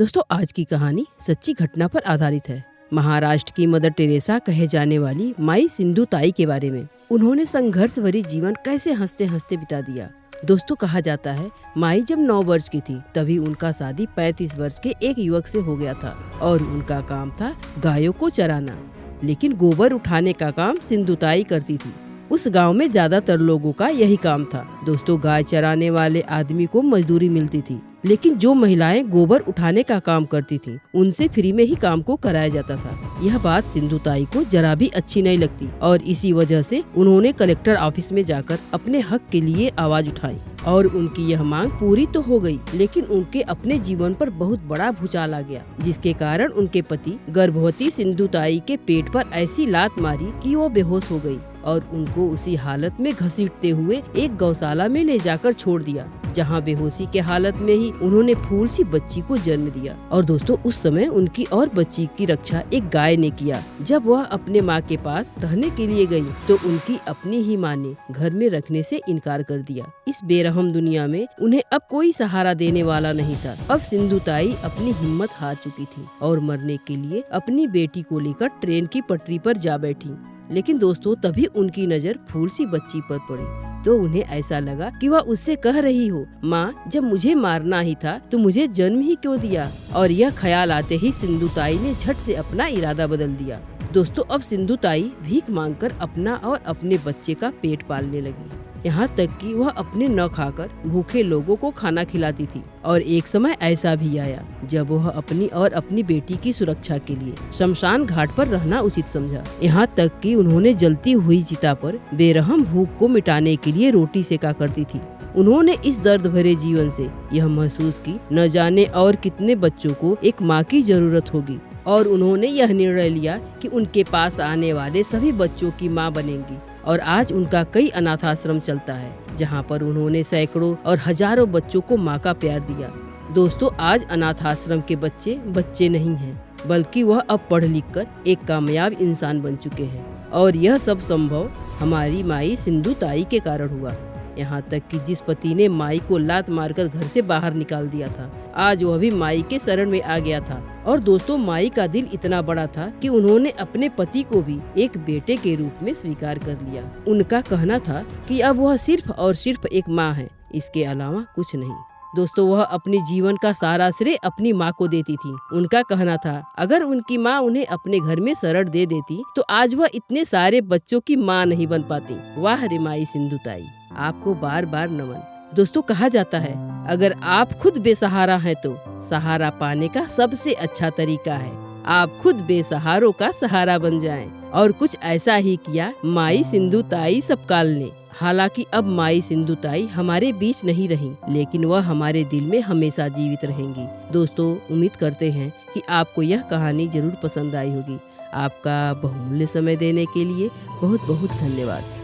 दोस्तों, आज की कहानी सच्ची घटना पर आधारित है। महाराष्ट्र की मदर टेरेसा कहे जाने वाली माई सिंधु ताई के बारे में। उन्होंने संघर्ष भरी जीवन कैसे हंसते हंसते बिता दिया। दोस्तों, कहा जाता है माई जब 9 वर्ष की थी तभी उनका शादी 35 वर्ष के एक युवक से हो गया था और उनका काम था गायों को चराना। लेकिन गोबर उठाने का काम सिंधु ताई करती थी। उस गांव में ज्यादातर लोगों का यही काम था। दोस्तों, गाय चराने वाले आदमी को मजदूरी मिलती थी, लेकिन जो महिलाएं गोबर उठाने का काम करती थी उनसे फ्री में ही काम को कराया जाता था। यह बात सिंधु ताई को जरा भी अच्छी नहीं लगती और इसी वजह से उन्होंने कलेक्टर ऑफिस में जाकर अपने हक के लिए आवाज उठाई और उनकी यह मांग पूरी तो हो गई, लेकिन उनके अपने जीवन पर बहुत बड़ा भूचाल आ गया, जिसके कारण उनके पति गर्भवती सिंधु ताई के पेट पर ऐसी लात मारी कि वो बेहोश हो गई और उनको उसी हालत में घसीटते हुए एक गौशाला में ले जाकर छोड़ दिया, जहां बेहोशी के हालत में ही उन्होंने फूल सी बच्ची को जन्म दिया। और दोस्तों, उस समय उनकी और बच्ची की रक्षा एक गाय ने किया। जब वह अपने माँ के पास रहने के लिए गई तो उनकी अपनी ही माँ ने घर में रखने से इनकार कर दिया। इस बेरहम दुनिया में उन्हें अब कोई सहारा देने वाला नहीं था। अब सिंधु ताई अपनी हिम्मत हार चुकी थी और मरने के लिए अपनी बेटी को लेकर ट्रेन की पटरी पर जा बैठी। लेकिन दोस्तों, तभी उनकी नजर फूल सी बच्ची पर पड़ी तो उन्हें ऐसा लगा कि वह उससे कह रही हो, माँ, जब मुझे मारना ही था तो मुझे जन्म ही क्यों दिया। और यह ख्याल आते ही सिंधु ताई ने झट से अपना इरादा बदल दिया। दोस्तों, अब सिंधु ताई भीख मांगकर अपना और अपने बच्चे का पेट पालने लगी। यहाँ तक कि वह अपने न खाकर भूखे लोगों को खाना खिलाती थी। और एक समय ऐसा भी आया जब वह अपनी और अपनी बेटी की सुरक्षा के लिए शमशान घाट पर रहना उचित समझा। यहाँ तक कि उन्होंने जलती हुई चिता पर बेरहम भूख को मिटाने के लिए रोटी सेका करती थी। उन्होंने इस दर्द भरे जीवन से यह महसूस की न जाने और कितने बच्चों को एक माँ की जरूरत होगी, और उन्होंने यह निर्णय लिया कि उनके पास आने वाले सभी बच्चों की माँ बनेंगी। और आज उनका कई अनाथ आश्रम चलता है, जहाँ पर उन्होंने सैकड़ों और हजारों बच्चों को माँ का प्यार दिया। दोस्तों, आज अनाथ आश्रम के बच्चे बच्चे नहीं हैं, बल्कि वह अब पढ़ लिख कर एक कामयाब इंसान बन चुके हैं। और यह सब संभव हमारी माई सिंधु ताई के कारण हुआ। यहाँ तक कि जिस पति ने माई को लात मारकर घर से बाहर निकाल दिया था, आज वह भी माई के शरण में आ गया था। और दोस्तों, माई का दिल इतना बड़ा था कि उन्होंने अपने पति को भी एक बेटे के रूप में स्वीकार कर लिया। उनका कहना था कि अब वह सिर्फ और सिर्फ एक माँ है, इसके अलावा कुछ नहीं। दोस्तों, वह अपने जीवन का सारा श्रेय अपनी माँ को देती थी। उनका कहना था अगर उनकी माँ उन्हें अपने घर में शरण दे देती तो आज वह इतने सारे बच्चों की माँ नहीं बन पाती। वाह रे माई सिंधु ताई, आपको बार बार नमन। दोस्तों, कहा जाता है अगर आप खुद बेसहारा हैं तो सहारा पाने का सबसे अच्छा तरीका है आप खुद बेसहारों का सहारा बन जाएं। और कुछ ऐसा ही किया माई सिंधु ताई सबकाल ने। हालांकि अब माई सिंधु ताई हमारे बीच नहीं रही, लेकिन वह हमारे दिल में हमेशा जीवित रहेंगी। दोस्तों, उम्मीद करते हैं कि आपको यह कहानी जरूर पसंद आई होगी। आपका बहुमूल्य समय देने के लिए बहुत बहुत धन्यवाद।